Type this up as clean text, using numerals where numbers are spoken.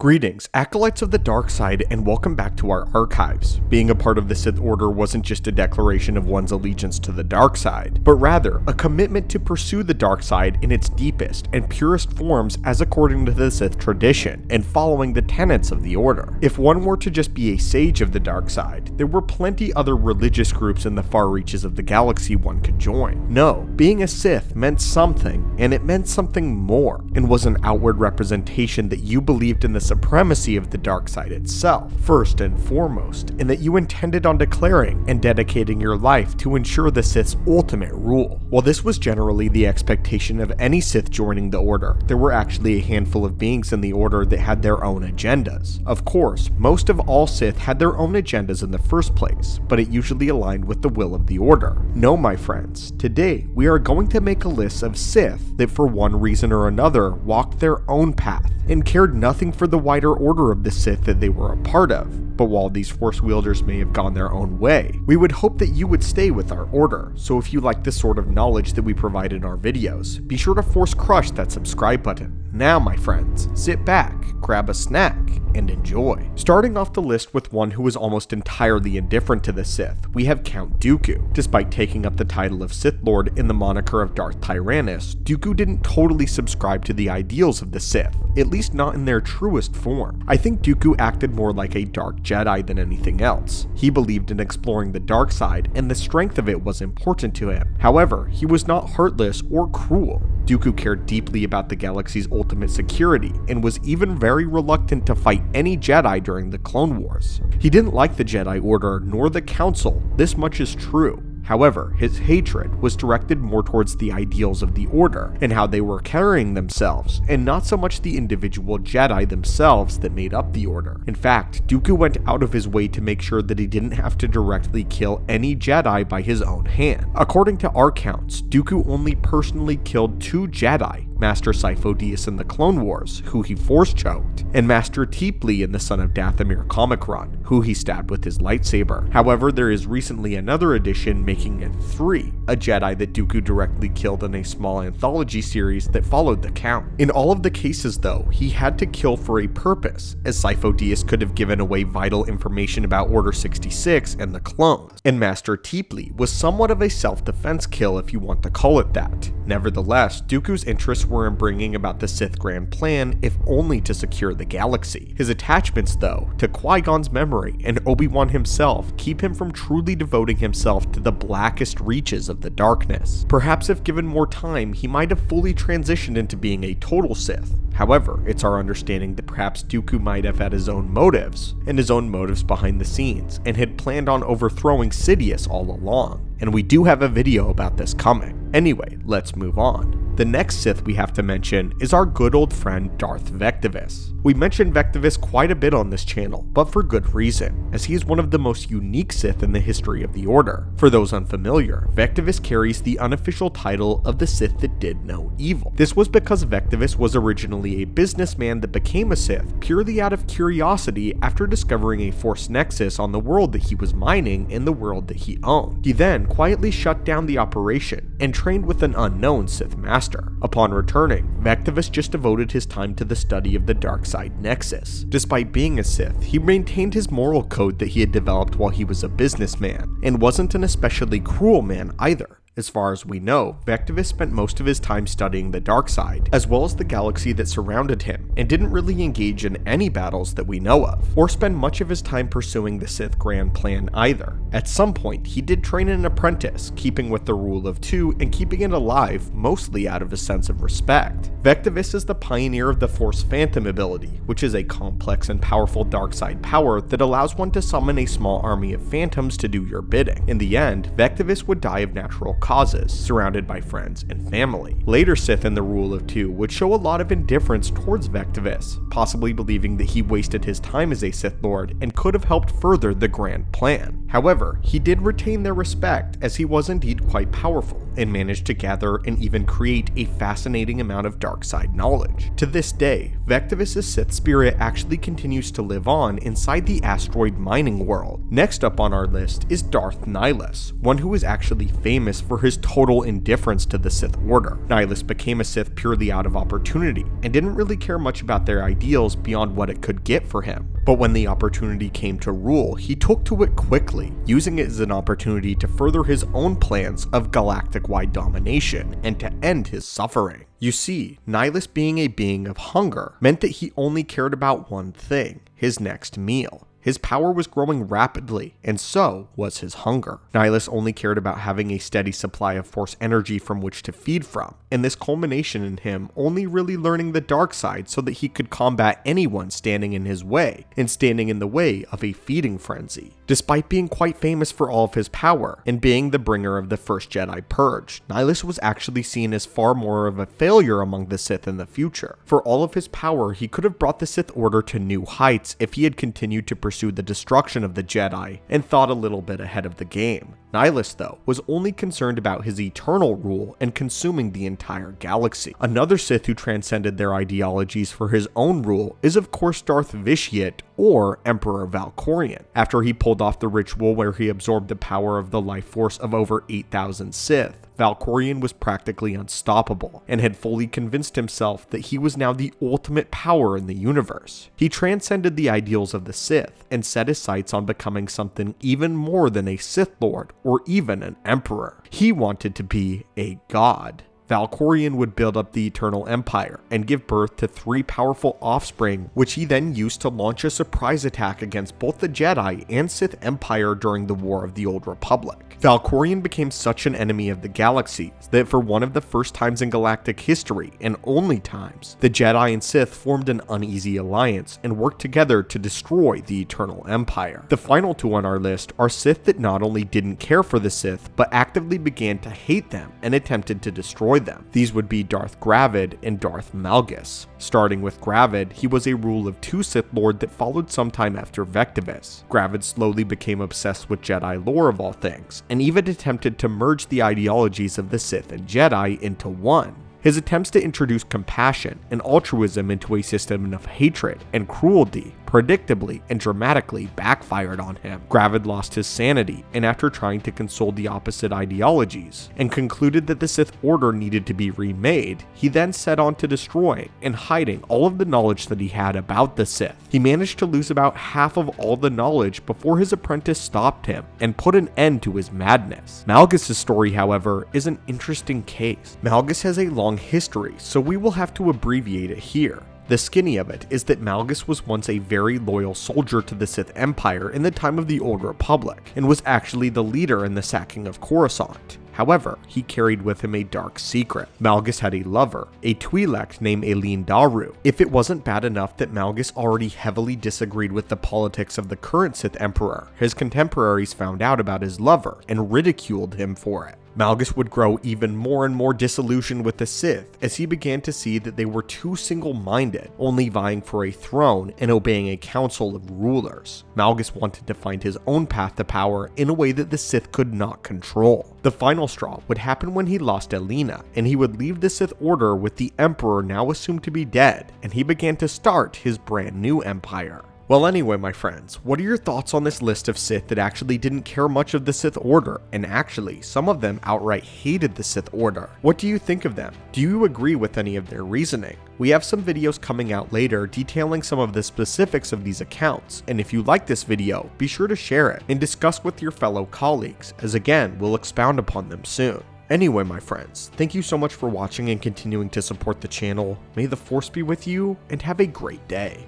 Greetings, acolytes of the dark side, and welcome back to our archives. Being a part of the Sith Order wasn't just a declaration of one's allegiance to the dark side, but rather a commitment to pursue the dark side in its deepest and purest forms as according to the Sith tradition, and following the tenets of the Order. If one were to just be a sage of the dark side, there were plenty other religious groups in the far reaches of the galaxy one could join. No, being a Sith meant something, and it meant something more, and was an outward representation that you believed in the supremacy of the dark side itself, first and foremost, and that you intended on declaring and dedicating your life to ensure the Sith's ultimate rule. While this was generally the expectation of any Sith joining the Order, there were actually a handful of beings in the Order that had their own agendas. Of course, most of all Sith had their own agendas in the first place, but it usually aligned with the will of the Order. No, my friends, today we are going to make a list of Sith that for one reason or another walked their own path and cared nothing for the wider order of the Sith that they were a part of. But while these Force wielders may have gone their own way, we would hope that you would stay with our Order. So if you like this sort of knowledge that we provide in our videos, be sure to force crush that subscribe button. Now, my friends, sit back, grab a snack, and enjoy. Starting off the list with one who was almost entirely indifferent to the Sith, we have Count Dooku. Despite taking up the title of Sith Lord in the moniker of Darth Tyrannus, Dooku didn't totally subscribe to the ideals of the Sith, at least not in their truest form. I think Dooku acted more like a dark Jedi than anything else. He believed in exploring the dark side, and the strength of it was important to him. However, he was not heartless or cruel. Dooku cared deeply about the galaxy's ultimate security, and was even very reluctant to fight any Jedi during the Clone Wars. He didn't like the Jedi Order nor the Council, this much is true. However, his hatred was directed more towards the ideals of the Order and how they were carrying themselves, and not so much the individual Jedi themselves that made up the Order. In fact, Dooku went out of his way to make sure that he didn't have to directly kill any Jedi by his own hand. According to our counts, Dooku only personally killed 2 Jedi, Master Sifo-Dyas in the Clone Wars, who he force-choked, and Master Teepli in the Son of Dathomir comic run, who he stabbed with his lightsaber. However, there is recently another edition making it 3, a Jedi that Dooku directly killed in a small anthology series that followed the count. In all of the cases though, he had to kill for a purpose, as Sifo-Dyas could have given away vital information about Order 66 and the clones, and Master Teepli was somewhat of a self-defense kill if you want to call it that. Nevertheless, Dooku's interests were in bringing about the Sith Grand Plan, if only to secure the galaxy. His attachments though, to Qui-Gon's memory and Obi-Wan himself, keep him from truly devoting himself to the blackest reaches of the darkness. Perhaps if given more time, he might have fully transitioned into being a total Sith. However, it's our understanding that perhaps Dooku might have had his own motives, and his own motives behind the scenes, and had planned on overthrowing Sidious all along. And we do have a video about this coming. Anyway, let's move on. The next Sith we have to mention is our good old friend Darth Vectivus. We mentioned Vectivus quite a bit on this channel, but for good reason, as he is one of the most unique Sith in the history of the Order. For those unfamiliar, Vectivus carries the unofficial title of the Sith that did no evil. This was because Vectivus was originally a businessman that became a Sith purely out of curiosity after discovering a Force nexus on the world that he was mining in the world that he owned. He then quietly shut down the operation and trained with an unknown Sith master. Upon returning, Vectivus just devoted his time to the study of the dark side nexus. Despite being a Sith, he maintained his moral code that he had developed while he was a businessman, and wasn't an especially cruel man either. As far as we know, Vectivus spent most of his time studying the dark side, as well as the galaxy that surrounded him, and didn't really engage in any battles that we know of, or spend much of his time pursuing the Sith Grand Plan either. At some point, he did train an apprentice, keeping with the rule of 2 and keeping it alive, mostly out of a sense of respect. Vectivus is the pioneer of the Force Phantom ability, which is a complex and powerful dark side power that allows one to summon a small army of phantoms to do your bidding. In the end, Vectivus would die of natural causes, surrounded by friends and family. Later Sith in the Rule of 2 would show a lot of indifference towards Vectivus, possibly believing that he wasted his time as a Sith Lord and could have helped further the Grand Plan. However, he did retain their respect, as he was indeed quite powerful and managed to gather and even create a fascinating amount of dark side knowledge. To this day, Vectivus' Sith spirit actually continues to live on inside the asteroid mining world. Next up on our list is Darth Nihilus, one who is actually famous for for his total indifference to the Sith Order. Nihilus became a Sith purely out of opportunity, and didn't really care much about their ideals beyond what it could get for him. But when the opportunity came to rule, he took to it quickly, using it as an opportunity to further his own plans of galactic-wide domination and to end his suffering. You see, Nihilus being a being of hunger meant that he only cared about one thing: his next meal. His power was growing rapidly, and so was his hunger. Nihilus only cared about having a steady supply of force energy from which to feed from, and this culmination in him only really learning the dark side so that he could combat anyone standing in his way, and standing in the way of a feeding frenzy. Despite being quite famous for all of his power, and being the bringer of the first Jedi Purge, Nihilus was actually seen as far more of a failure among the Sith in the future. For all of his power, he could have brought the Sith Order to new heights if he had continued to pursue the destruction of the Jedi and thought a little bit ahead of the game. Nihilus, though, was only concerned about his eternal rule and consuming the entire galaxy. Another Sith who transcended their ideologies for his own rule is of course Darth Vectivus, or Emperor Valkorion. After he pulled off the ritual where he absorbed the power of the life force of over 8,000 Sith, Valkorion was practically unstoppable, and had fully convinced himself that he was now the ultimate power in the universe. He transcended the ideals of the Sith, and set his sights on becoming something even more than a Sith Lord, or even an Emperor. He wanted to be a god. Valkorion would build up the Eternal Empire and give birth to 3 powerful offspring, which he then used to launch a surprise attack against both the Jedi and Sith Empire during the War of the Old Republic. Valkorion became such an enemy of the galaxies that for one of the first times in galactic history, and only times, the Jedi and Sith formed an uneasy alliance and worked together to destroy the Eternal Empire. The final 2 on our list are Sith that not only didn't care for the Sith, but actively began to hate them and attempted to destroy them. These would be Darth Gravid and Darth Malgus. Starting with Gravid, he was a rule of 2 Sith Lord that followed sometime after Vectivus. Gravid slowly became obsessed with Jedi lore of all things, and even attempted to merge the ideologies of the Sith and Jedi into one. His attempts to introduce compassion and altruism into a system of hatred and cruelty predictably and dramatically backfired on him. Gravid lost his sanity, and after trying to console the opposite ideologies, and concluded that the Sith Order needed to be remade, he then set on to destroying and hiding all of the knowledge that he had about the Sith. He managed to lose about half of all the knowledge before his apprentice stopped him and put an end to his madness. Malgus' story, however, is an interesting case. Malgus has a long history, so we will have to abbreviate it here. The skinny of it is that Malgus was once a very loyal soldier to the Sith Empire in the time of the Old Republic, and was actually the leader in the sacking of Coruscant. However, he carried with him a dark secret. Malgus had a lover, a Twi'lek named Eileen Daru. If it wasn't bad enough that Malgus already heavily disagreed with the politics of the current Sith Emperor, his contemporaries found out about his lover and ridiculed him for it. Malgus would grow even more and more disillusioned with the Sith as he began to see that they were too single-minded, only vying for a throne and obeying a council of rulers. Malgus wanted to find his own path to power in a way that the Sith could not control. The final straw would happen when he lost Elena, and he would leave the Sith Order with the Emperor now assumed to be dead, and he began to start his brand new empire. Well, anyway, my friends, what are your thoughts on this list of Sith that actually didn't care much of the Sith Order, and actually, some of them outright hated the Sith Order? What do you think of them? Do you agree with any of their reasoning? We have some videos coming out later detailing some of the specifics of these accounts, and if you like this video, be sure to share it and discuss with your fellow colleagues, as again, we'll expound upon them soon. Anyway, my friends, thank you so much for watching and continuing to support the channel. May the Force be with you, and have a great day.